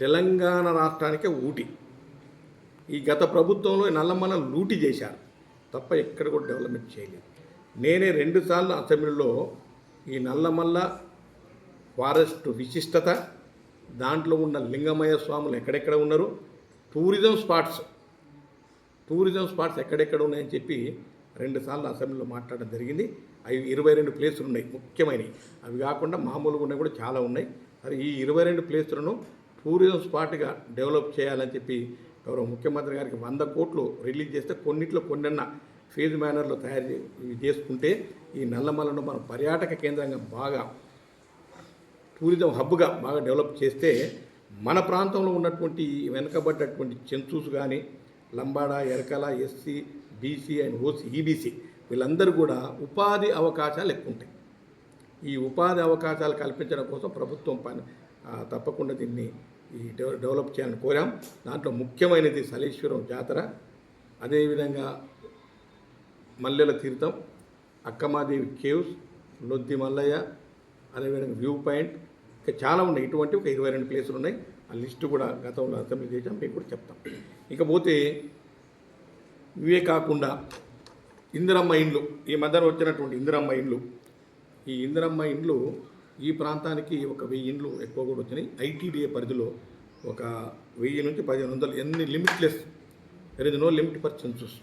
తెలంగాణ రాష్ట్రానికే ఊటి. ఈ గత ప్రభుత్వంలో నల్లమల లూటి చేశారు తప్ప ఎక్కడ కూడా డెవలప్మెంట్ చేయలేదు. నేనే 2 సార్లు అసెంబ్లీలో ఈ నల్లమల్ల ఫారెస్ట్ విశిష్టత, దాంట్లో ఉన్న లింగమయ్య స్వాములు ఎక్కడెక్కడ ఉన్నారు, టూరిజం స్పాట్స్ ఎక్కడెక్కడ ఉన్నాయని చెప్పి 2 సార్లు అసెంబ్లీలో మాట్లాడడం జరిగింది. అవి 22 ప్లేసులు ఉన్నాయి ముఖ్యమైనవి. అవి కాకుండా మామూలుగా ఉన్నాయి కూడా చాలా ఉన్నాయి. మరి ఈ 22 ప్లేసులను టూరిజం స్పాట్గా డెవలప్ చేయాలని చెప్పి గౌరవ ముఖ్యమంత్రి గారికి 100 కోట్లు రిలీజ్ చేస్తే కొన్నిట్లో కొన్నన్న ఫేజ్ మేనర్లో తయారు చేసుకుంటే ఈ నల్లమలను మనం పర్యాటక కేంద్రంగా బాగా టూరిజం హబ్గా బాగా డెవలప్ చేస్తే మన ప్రాంతంలో ఉన్నటువంటి వెనుకబడ్డటువంటి చెంచూస్ కానీ, Lambada, Yerukala, SC, BC and OC, EBC వీళ్ళందరూ కూడా ఉపాధి అవకాశాలు ఎక్కువ ఉంటాయి. ఈ ఉపాధి అవకాశాలు కల్పించడం కోసం ప్రభుత్వం తప్పకుండా దీన్ని డెవలప్ చేయాలని కోరాం. దాంట్లో ముఖ్యమైనది సలేశ్వరం జాతర, అదేవిధంగా మల్లెల తీర్థం, అక్కమాదేవి కేవ్స్, లొద్ది మల్లయ్య, అదేవిధంగా వ్యూ పాయింట్, ఇంకా చాలా ఉన్నాయి. ఇటువంటి ఒక 22 ప్లేసులు ఉన్నాయి. ఆ లిస్టు కూడా గతంలో అసెంబ్లీ చేసాం, మీకు కూడా చెప్తాం. ఇకపోతే ఇవే కాకుండా ఇందిరమ్మ ఇండ్లు, ఈ మధ్యన వచ్చినటువంటి ఇందిరమ్మ ఇండ్లు, ఈ ఇందిరమ్మ ఇండ్లు ఈ ప్రాంతానికి ఒక 1000 ఇండ్లు ఎక్కువ కూడా వచ్చినాయి. ఐటీడీఏ పరిధిలో ఒక 1000 నుంచి 1500, ఎన్ని limitless, there is no limit for census.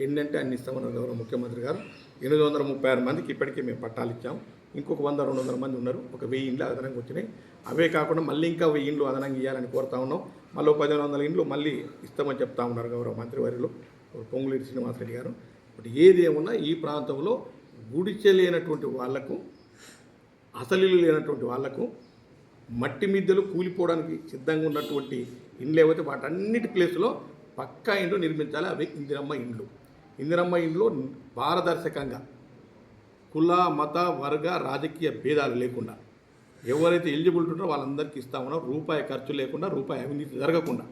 ఏంటంటే అన్ని ఇస్తామన్నారు గౌరవ ముఖ్యమంత్రి గారు. 836 మందికి ఇప్పటికే మేము పట్టాలు ఇచ్చాం. ఇంకొక 100-200 మంది ఉన్నారు. ఒక 1000 ఇండ్లు అదనంగా వచ్చినాయి. అవే కాకుండా మళ్ళీ ఇంకా 1000 ఇండ్లు అదనంగా ఇవ్వాలని కోరుతా ఉన్నాం. మళ్ళీ 1500 ఇండ్లు మళ్ళీ ఇస్తామని చెప్తా ఉన్నారు గౌరవ మంత్రివర్యులు పొంగులేటి శ్రీనివాసరెడ్డి గారు. బట్ ఏది ఏమున్నా ఈ ప్రాంతంలో గుడిచె లేనటువంటి వాళ్లకు, అసలు లేనటువంటి వాళ్లకు, మట్టి మిద్దెలు కూలిపోవడానికి సిద్ధంగా ఉన్నటువంటి ఇండ్లు ఏవైతే వాటన్నిటి ప్లేస్లో పక్కా ఇండ్లు నిర్మించాలి. అవి ఇందిరమ్మ ఇండ్లు. ఇందిరమ్మ ఇండ్లు పారదర్శకంగా కుల, మత, వర్గ, రాజకీయ భేదాలు లేకుండా ఎవరైతే ఎలిజిబిలిటీ ఉంటారో వాళ్ళందరికీ ఇస్తామన్నా, రూపాయి ఖర్చు లేకుండా, రూపాయి అవినీతి జరగకుండా.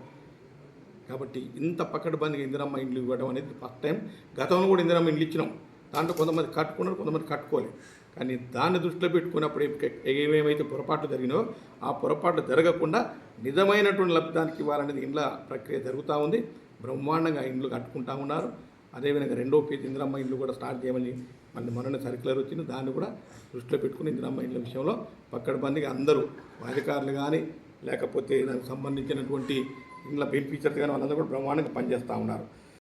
కాబట్టి ఇంత పకడ్బందీగా ఇందిరమ్మ ఇండ్లు ఇవ్వడం అనేది ఫస్ట్ టైం. గతంలో కూడా ఇందిరమ్మ ఇండ్లు ఇచ్చినాం. దాంట్లో కొంతమంది కట్టుకున్నారు, కొంతమంది కట్టుకోలేదు. కానీ దాన్ని దృష్టిలో పెట్టుకున్నప్పుడు ఏమేమైతే పొరపాట్లు జరిగినాయో ఆ పొరపాట్లు జరగకుండా నిజమైనటువంటి లబ్ధానికి ఇవ్వాలనేది ఇండ్ల ప్రక్రియ జరుగుతూ ఉంది. బ్రహ్మాండంగా ఇండ్లు కట్టుకుంటా ఉన్నారు. అదేవిధంగా 2వ ఫేజ్ ఇందిరమ్మ ఇండ్లు కూడా స్టార్ట్ చేయమని మొన్న సర్క్యులర్ వచ్చింది. దాన్ని కూడా దృష్టిలో పెట్టుకుని ఇందిరమ్మ ఇండ్ల విషయంలో పక్కడబందిగా అందరూ అధికారులు కానీ, లేకపోతే దానికి సంబంధించినటువంటి ఇండ్ల బెనిఫిషియర్స్ కానీ వాళ్ళందరూ కూడా బ్రహ్మాండంగా పనిచేస్తూ ఉన్నారు.